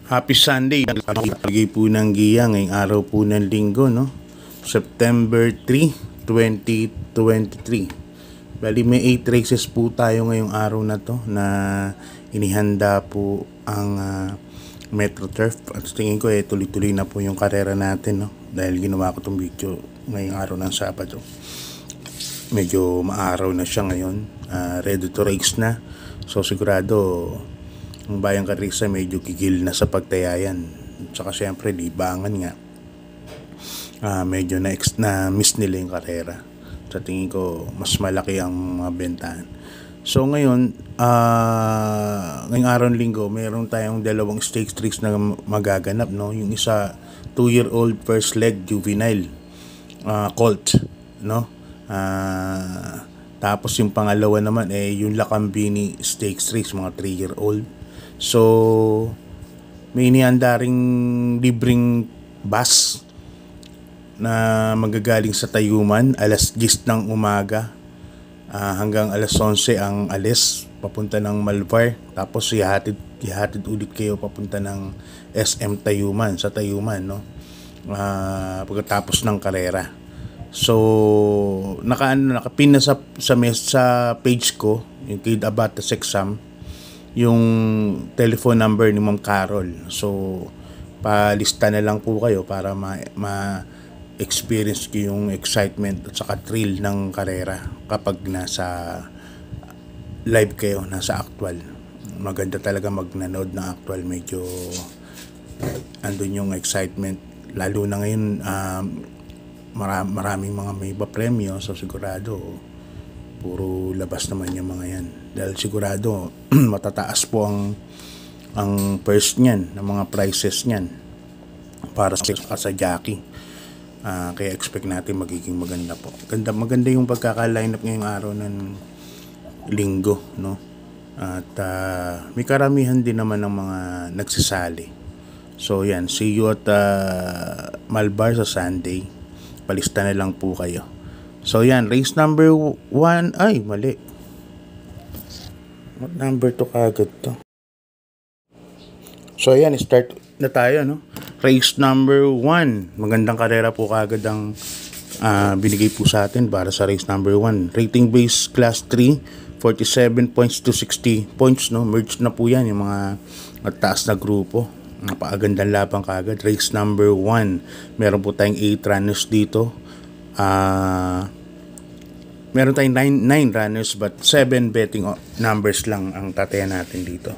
Happy Sunday. Lagay po ng giya ngayong araw po ng linggo, no? September 3, 2023. Bali may 8 races po tayo ngayong araw na to na inihanda po ang Metro Turf. At tingin ko tuloy-tuloy na po yung karera natin, no? Dahil ginawa ko tong video ngayong araw ng Sabado. Medyo maaraw na siya ngayon. Ready to race na. So sigurado ang Bayang Karisa medyo gigil na sa pagtayayan. Tsaka syempre libangan nga. Medyo na-miss nila yung karera. Sa tingin ko mas malaki ang mga bentahan. So ngayon, ngayong araw ng linggo, meron tayong dalawang stakes tricks na magaganap, no? Yung isa 2-year-old first leg juvenile colt, no? Tapos yung pangalawa naman yung Lakambini stakes tricks, mga 3-year-old. So may inihanda ring libreng bus na magagaling sa Tayuman alas 10 ng umaga hanggang alas 11 ang alis papunta ng Malvar. Tapos ihatid ulit kayo papunta ng SM Tayuman, sa Tayuman, no? Pagkatapos ng karera. So nakapin na sa page ko, yung Kid Abatas Exam, yung telephone number ni Ma'am Carol. So palista na lang po kayo para ma-experience ko yung excitement at saka thrill ng karera kapag nasa live kayo, nasa actual. Maganda talaga magnanood ng actual. Medyo andun yung excitement, lalo na ngayon maraming mga may premyo. So sigurado puro labas naman yung mga yan, dahil sigurado matataas po ang purse niyan, ng mga prices niyan para sa jockey. Kaya expect natin magiging maganda po. Maganda yung pagkaka-line up ngayong araw ng linggo, no? At may karamihan din naman ng mga nagsasali. So yan, see you at Malvar sa Sunday. Palista na lang po kayo. So yan, race number 1, ay mali. What number to kagad to? So yan, start na tayo, no? Race number 1. Magandang karera po kagad ang binigay po sa atin para sa race number 1. Rating base class 3, 47 points to 60 points, no? Merge na po yan yung mga mataas na grupo. Napakagandang labang kagad. Race number 1. Meron po tayong 8 runners dito. Meron tayong 9 runners but 7 betting numbers lang ang tatayan natin dito.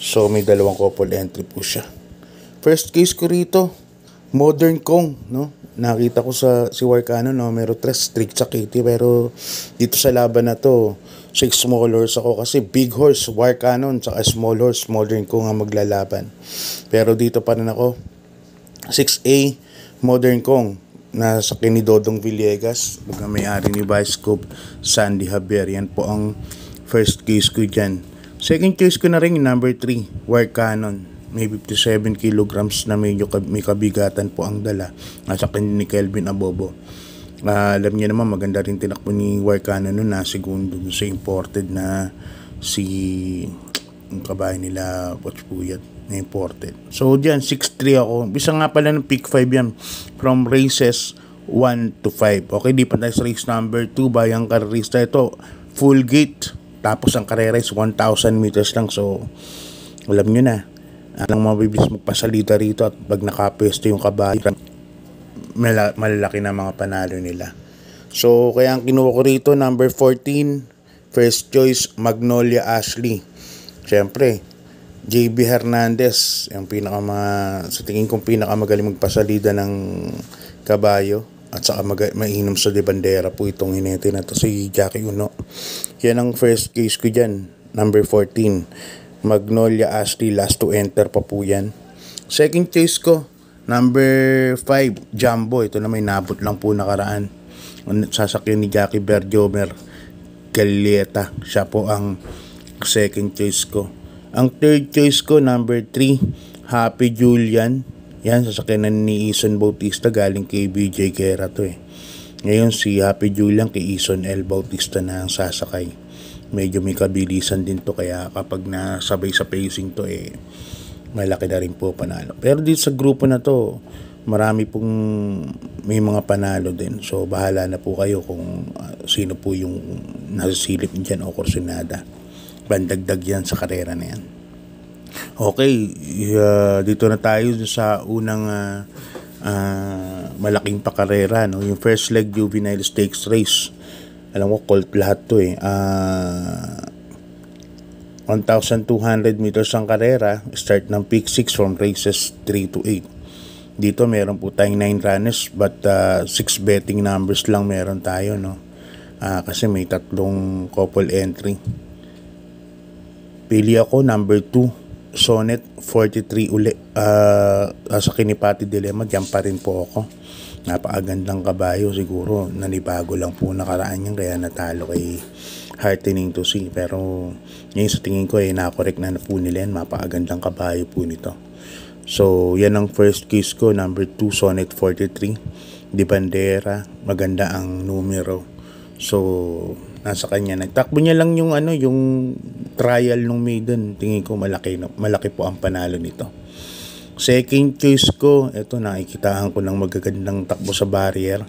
So may dalawang couple entry po siya. First case ko rito, Modern Kong, no? Nakita ko si Warcano, no, meron 3 strict sa Katie, pero dito sa laban na to 6 small horse ako kasi big horse Warcano saka small horse Modern Kong ang maglalaban. Pero dito pa rin ako 6A Modern Kong na sa Dodong Villegas, may-ari ni Vice Scoop Sandy Javier. Yan po ang first case ko dyan. Second case ko na rin yung number 3, Warcanon. May 57 kilograms na may kabigatan po ang dala. Nasa kanya ni Kelvin Abobo. Alam niya naman maganda rin tinakbo ni Warcanon noon na segundo sa imported na yung kabahay nila Potspuyat na imported. So dyan 6-3 ako. Bisa nga pala ng pick 5 yan from races 1 to 5. Okay, di pa tayo sa race number 2, Bayang Karista. Ito full gate, tapos ang karera is 1,000 meters lang. So alam nyo na ang mabibis magpasalita rito, at pag nakapwesto yung kabahay malalaki na mga panalo nila. So kaya ang kinuha ko rito number 14, first choice Magnolia Ashley. Siyempre JB Hernandez, yung sa tingin kong pinakamagaling magpasalida ng kabayo, at saka mainom sa de bandera po itong hinete na to, si Jackie Uno. Yan ang first case ko dyan, number 14 Magnolia Ashley, last to enter pa po yan. Second case ko number 5 Jumbo. Ito na may nabot lang po nakaraan, sasakyan ni Jackie Berjomer Galieta. Siya po ang second choice ko. Ang third choice ko, number 3, Happy Julian. Yan, sasakyan ni Ison Bautista, galing kay BJ Guerra to. Ngayon si Happy Julian kay Ison L. Bautista na ang sasakay. Medyo may kabilisan din to, kaya kapag nasabay sa pacing to malaki na rin po panalo. Pero dito sa grupo na to, marami pong may mga panalo din. So bahala na po kayo kung sino po yung nasisilip dyan o kursunada. Bandagdag yan sa karera na yan. Okay, dito na tayo sa unang malaking pakarera, no? Yung first leg juvenile stakes race. Alam mo, colt lahat to 1,200 meters ang karera. Start ng pick 6 from races 3 to 8. Dito meron po tayong 9 runners but 6 betting numbers lang meron tayo, no? Kasi may 3 couple entry. Pili ako number 2, Sonnet 43 uli. Sa Kinipati Dilemma, diyan pa rin po ako. Napakagandang kabayo, siguro nanibago lang po nakaraan yan kaya natalo kay Heartening to See. Pero ngayon sa tingin ko nakorek na po nila yan. Mapakagandang kabayo po nito. So, yan ang first case ko. Number 2, Sonnet 43. Di Bandera. Maganda ang numero. So, nasa kanya. Nagtakbo niya lang yung yung trial nung maiden. Tingin ko malaki po ang panalo nito. Second case ko, ito nakikitaan ko ng magagandang takbo sa barrier.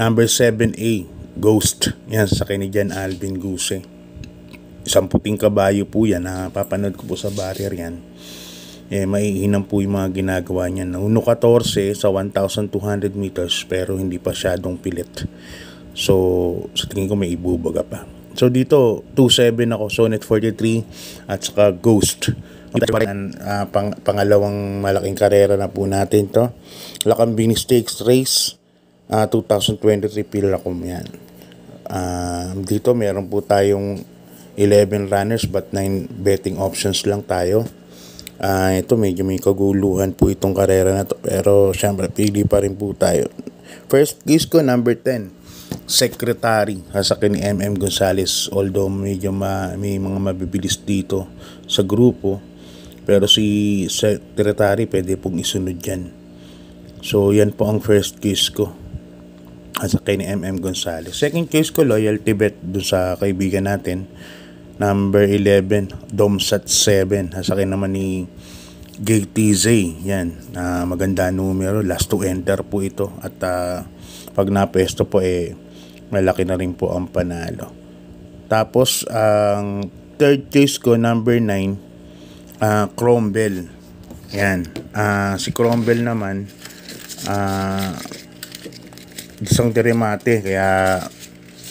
Number 7A, Ghost. Yan, sa ni Jan Alvin Guse. Isang puting kabayo po yan. Napapanood ko po sa barrier yan. Maiinam po yung mga ginagawa niya. Uno 14 sa 1,200 meters pero hindi pa syadong pilit. So, sa tingin ko may ibubaga pa. So, dito, 2-7 ako, Sonnet 43 at saka Ghost. Pangalawang malaking karera na po natin to. Lakambini Stakes Race 2023 Pilracom yan. Dito meron po tayong 11 runners but 9 betting options lang tayo. Ito medyo may kaguluhan po itong karera na to pero syempre pili pa rin po tayo. First case ko number 10, Secretary, sasakin ni MM Gonzales. Although medyo may mga mabibilis dito sa grupo pero si Secretary pwede pong isunod yan. So yan po ang first case ko sasakin ni MM Gonzales. Second case ko Loyalty Bet dun sa kaibigan natin, number 11, Domsat 7. Sasakin naman ni GTZ. Yan, maganda numero. Last to enter po ito. At pag napesto po malaki na rin po ang panalo. Tapos, ang third case ko, number 9, Cromwell. Yan. Si Cromwell naman, isang diremate. Kaya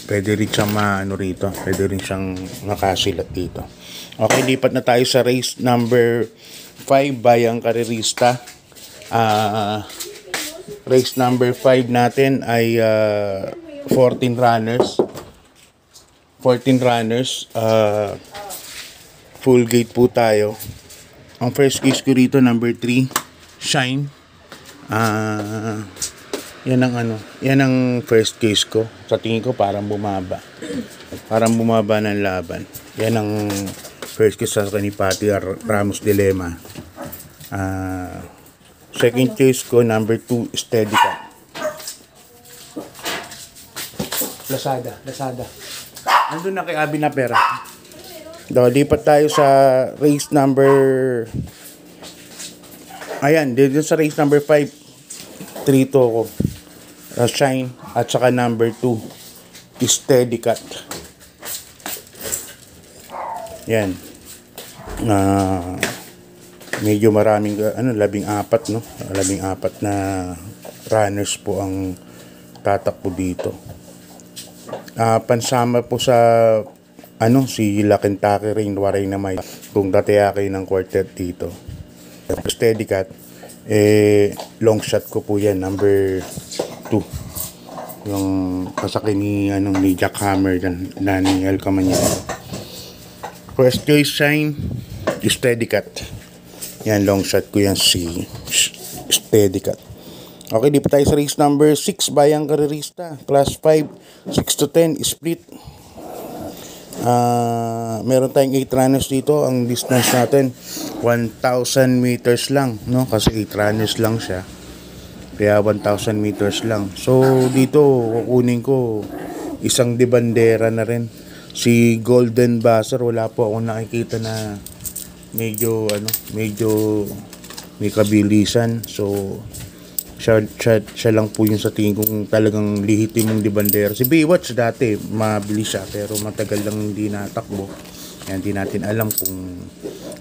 pwede rin siyang rito. Pwede rin siyang nakasilat dito. Okay, lipat na tayo sa race number 5, Bayang Karerista. Race number 5 natin ay 14 runners. 14 runners. Full gate po tayo. Ang first case ko rito, number 3, Shine. Yan ang first case ko. Sa tingin ko parang bumaba. Parang bumaba ng laban. Yan ang first case sa Kinipati Ramos Dilemma. Second case ko, number 2, Steady Cat. Lazada. Andun na kay Abi na pera. Lipat tayo sa race number... Ayan, dito sa race number 5, 3 to ako. Shine at saka number 2, Steady Cat. Yan. Medyo maraming 14, no? 14 na runners po ang tatakbo dito. Pansama po sa si Kentucky Rain Waray na may kung tatayakay ng quartet dito. Steady Cat, long shot ko po yan, number 2. Yung kasakay ni Jack Hammer na ni El Camanyero. First case, Shine, Steady Cat. Yan, long shot ko yan, si Steady Cat. Okay, di pa tayo sa race number 6, Bayang Karerista. Class 5, 6 to 10, split. Meron tayong 8 runners dito. Ang distance natin 1,000 meters lang, no? Kasi 8 runners lang siya. Kaya 1,000 meters lang. So dito kukunin ko isang Di Bandera na rin. Si Golden Buzzer, wala po akong nakikita na medyo may kabilisan. So siya lang po yung sa tingin kong talagang lehitimong debandero. Si Baywatch dati mabilis siya pero matagal lang hindi natakbo. Kaya hindi natin alam kung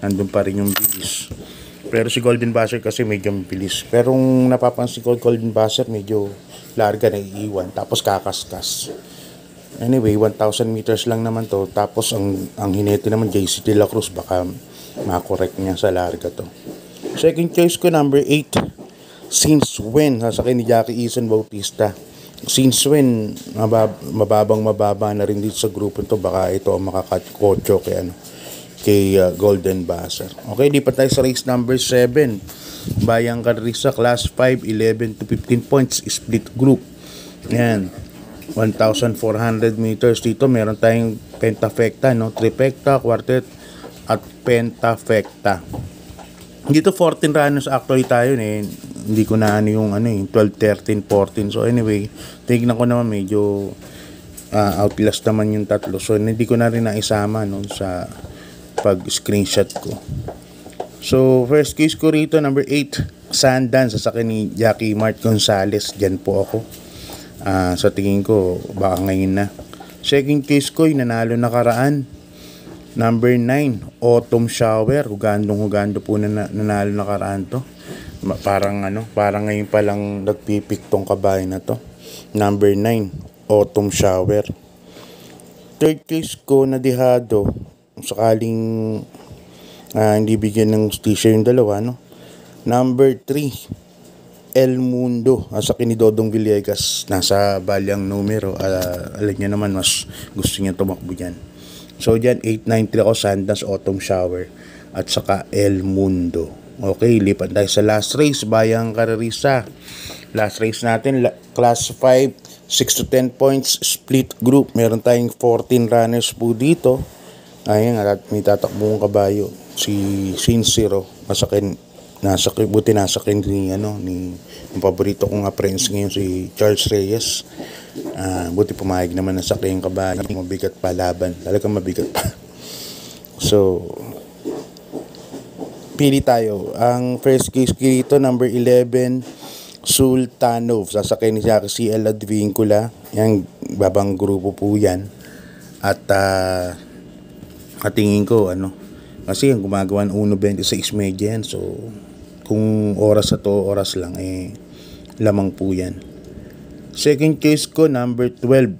nandun pa rin yung bilis. Pero si Golden Buzzer kasi medyo mabilis. Pero kung napapansin ko, Golden Buzzer medyo larga na iiwan. Tapos kakaskas. Anyway, 1,000 meters lang naman to. Tapos ang hinete naman JC De La Cruz. Baka makorek niya sa larga to. Second choice ko, number 8. Since When, sasakay ni Jackie Eason Bautista. Since When, mababa na rin dito sa grupo to. Baka ito ang makakotcho kay Golden Buzzer. Okay, lipat tayo sa race number 7. Bayang Karisa, class 5, 11 to 15 points, split group. Yan, 1,400 meters. Dito meron tayong pentafecta, trifecta, quartet, at pentafecta. Dito 14 runners actually tayo hindi ko na yung 12, 13, 14. So anyway, tingnan ko naman medyo outlast naman yung tatlo. So hindi ko na rin naisama sa pag-screenshot ko. So first case ko rito, number 8, Sundance, sasakyan ni Jackie Mart Gonzalez. Diyan po ako. Sa tingin ko, baka ngayon na. Second case ko, yung nanalo nakaraan. Number 9, Autumn Shower. Hugando po nanalo nakaraan to. Parang ngayon pa lang nagpipik tong kabayo na to. Number 9, Autumn Shower. Third case ko, Nadihado. Sakaling hindi bigyan ng stisya yung dalawa, Number 3, El Mundo. Sa ni Dodong Villegas. Nasa balyang numero. Alam niya naman, mas gusto niya tumakbo dyan. So dyan, 893 ako, Sundance, Autumn Shower, at saka El Mundo. Okay, lipat tayo sa last race, Bayang Karisa. Last race natin, class 5, 6 to 10 points, split group. Meron tayong 14 runners po dito. Ayan, at may tatakbong kabayo. Si Sincero, buti nasakin ni yung paborito kong apprentice ngayon, si Charles Reyes. Buti pumayag naman na sakay yung kabayo. Mabigat pa laban, talagang mabigat pa. So pili tayo. Ang first case dito, number 11, Sultanov, sasakay ni Jackie CL Advincula. Yan, babang grupo po yan. At tingin ko kasi ang gumagawa ng 1.26 medya yan. So kung oras na to, oras lang, lamang po yan. Second case ko, number 12,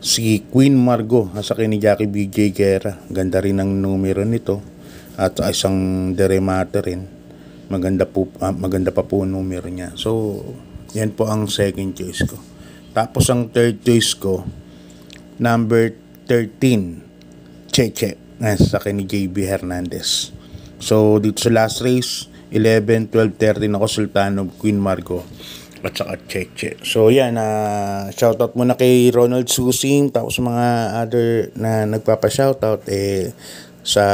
si Queen Margot, sasakay ni Jackie BJ Guerra. Ganda rin ang numero nito. At isang deremate rin. Maganda pa po numero niya. So yan po ang second choice ko. Tapos ang third choice ko, number 13, Cheche, sasakay ni JB Hernandez. So dito sa last race, 11, 12, 13 ako, Sultanov, Queen Margot, at saka Cheche. So yan, shoutout muna kay Ronald Susing, tapos mga other na nagpapa-shoutout, sa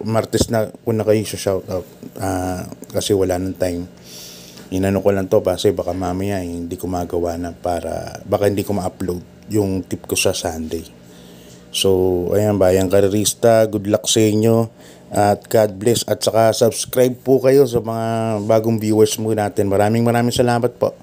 Martes na kuna kayo sa shoutout, kasi wala nang time. Inano ko lang to kasi baka mamaya hindi ko magawa na, para baka hindi ko ma-upload yung tip ko sa Sunday. So ayan, Bayang Karista, good luck sa inyo at God bless, at saka subscribe po kayo sa mga bagong viewers mo natin. Maraming salamat po.